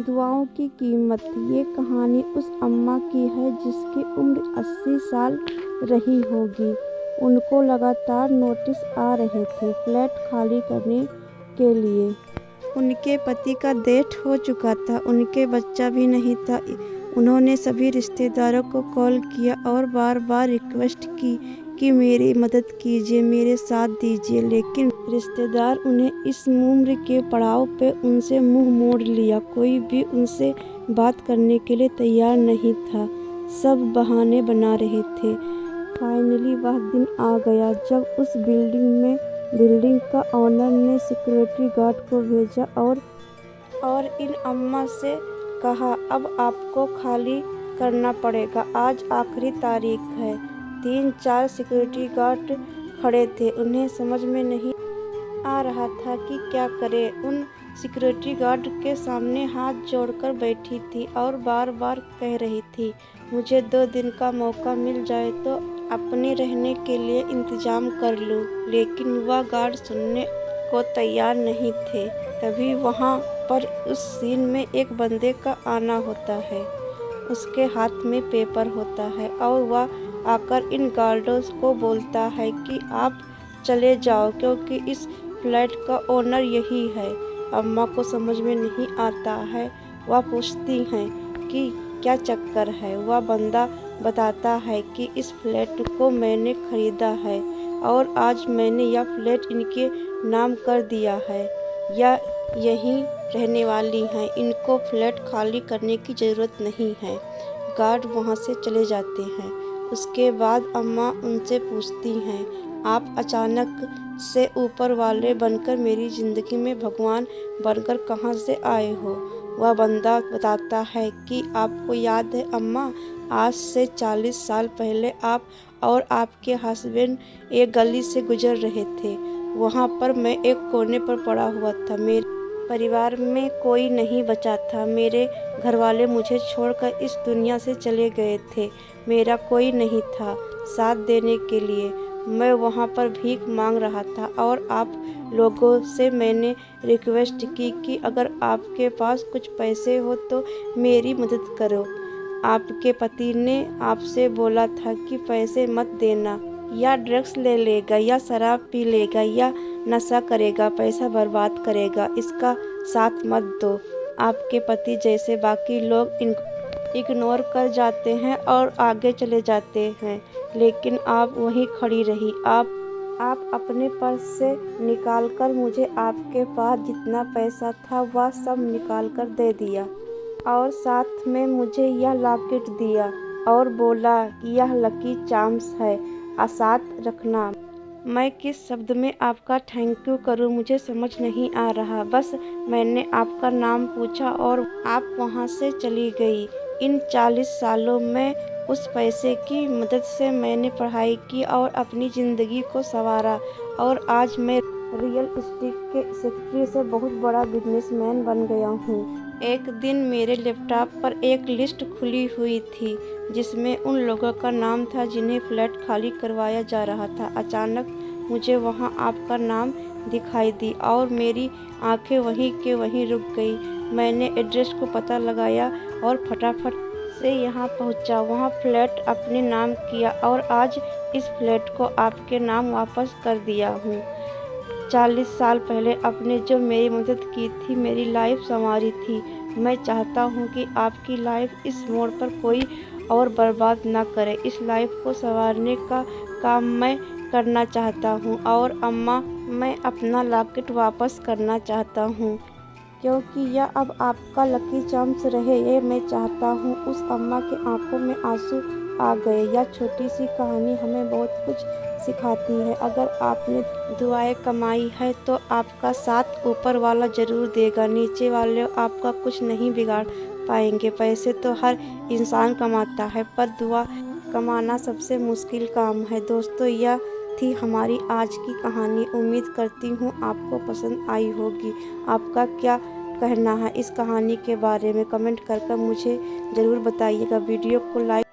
दुआओं की कीमत। ये कहानी उस अम्मा की है जिसकी उम्र 80 साल रही होगी। उनको लगातार नोटिस आ रहे थे फ्लैट खाली करने के लिए। उनके पति का डेथ हो चुका था, उनके बच्चा भी नहीं था। उन्होंने सभी रिश्तेदारों को कॉल किया और बार बार रिक्वेस्ट की कि मेरी मदद कीजिए, मेरे साथ दीजिए, लेकिन रिश्तेदार उन्हें इस उम्र के पड़ाव पे उनसे मुंह मोड़ लिया। कोई भी उनसे बात करने के लिए तैयार नहीं था, सब बहाने बना रहे थे। फाइनली वह दिन आ गया जब उस बिल्डिंग का ओनर ने सिक्योरिटी गार्ड को भेजा और इन अम्मा से कहा, अब आपको खाली करना पड़ेगा, आज आखिरी तारीख है। 3-4 सिक्योरिटी गार्ड खड़े थे, उन्हें समझ में नहीं आ रहा था कि क्या करें। उन सिक्योरिटी गार्ड के सामने हाथ जोड़कर बैठी थी और बार बार कह रही थी, मुझे 2 दिन का मौका मिल जाए तो अपने रहने के लिए इंतजाम कर लूं। लेकिन वह गार्ड सुनने को तैयार नहीं थे। तभी वहां पर उस सीन में एक बंदे का आना होता है। उसके हाथ में पेपर होता है और वह आकर इन गार्डों को बोलता है कि आप चले जाओ क्योंकि इस फ्लैट का ओनर यही है। अम्मा को समझ में नहीं आता है। वह पूछती हैं कि क्या चक्कर है। वह बंदा बताता है कि इस फ्लैट को मैंने खरीदा है और आज मैंने यह फ्लैट इनके नाम कर दिया है। यह यहीं रहने वाली हैं, इनको फ्लैट खाली करने की ज़रूरत नहीं है। गार्ड वहां से चले जाते हैं। उसके बाद अम्मा उनसे पूछती हैं, आप अचानक से ऊपर वाले बनकर मेरी ज़िंदगी में भगवान बनकर कहाँ से आए हो। वह बंदा बताता है कि आपको याद है अम्मा, आज से 40 साल पहले आप और आपके हस्बैंड एक गली से गुजर रहे थे। वहाँ पर मैं एक कोने पर पड़ा हुआ था। मेरे परिवार में कोई नहीं बचा था। मेरे घरवाले मुझे छोड़कर इस दुनिया से चले गए थे। मेरा कोई नहीं था साथ देने के लिए। मैं वहाँ पर भीख मांग रहा था और आप लोगों से मैंने रिक्वेस्ट की कि अगर आपके पास कुछ पैसे हो तो मेरी मदद करो। आपके पति ने आपसे बोला था कि पैसे मत देना, या ड्रग्स ले लेगा, या शराब पी लेगा, या नशा करेगा, पैसा बर्बाद करेगा, इसका साथ मत दो। आपके पति जैसे बाकी लोग इग्नोर कर जाते हैं और आगे चले जाते हैं, लेकिन आप वहीं खड़ी रही। आप अपने पर्स से निकालकर मुझे आपके पास जितना पैसा था वह सब निकालकर दे दिया और साथ में मुझे यह लॉकेट दिया और बोला यह लकी चार्म्स है, साथ रखना। मैं किस शब्द में आपका थैंक यू करूं मुझे समझ नहीं आ रहा। बस मैंने आपका नाम पूछा और आप वहां से चली गई। इन 40 सालों में उस पैसे की मदद से मैंने पढ़ाई की और अपनी ज़िंदगी को संवारा और आज मैं रियल एस्टेट के सेक्रेटरी से बहुत बड़ा बिजनेसमैन बन गया हूँ। एक दिन मेरे लैपटॉप पर एक लिस्ट खुली हुई थी जिसमें उन लोगों का नाम था जिन्हें फ्लैट खाली करवाया जा रहा था। अचानक मुझे वहां आपका नाम दिखाई दी और मेरी आंखें वहीं के वहीं रुक गई। मैंने एड्रेस को पता लगाया और फटाफट से यहाँ पहुँचा। वहाँ फ्लैट अपने नाम किया और आज इस फ्लैट को आपके नाम वापस कर दिया हूँ। 40 साल पहले आपने जो मेरी मदद की थी, मेरी लाइफ संवारी थी। मैं चाहता हूँ कि आपकी लाइफ इस मोड़ पर कोई और बर्बाद ना करे। इस लाइफ को संवारने का काम मैं करना चाहता हूँ और अम्मा, मैं अपना लॉकेट वापस करना चाहता हूँ क्योंकि यह अब आपका लकी चार्म्स रहे, ये मैं चाहता हूँ। उस अम्मा के आंखों में आंसू आ गए। यह छोटी सी कहानी हमें बहुत कुछ सिखाती है। अगर आपने दुआएं कमाई है तो आपका साथ ऊपर वाला ज़रूर देगा। नीचे वाले आपका कुछ नहीं बिगाड़ पाएंगे। पैसे तो हर इंसान कमाता है पर दुआ कमाना सबसे मुश्किल काम है। दोस्तों, यह थी हमारी आज की कहानी। उम्मीद करती हूँ आपको पसंद आई होगी। आपका क्या कहना है इस कहानी के बारे में कमेंट कर मुझे ज़रूर बताइएगा। वीडियो को लाइक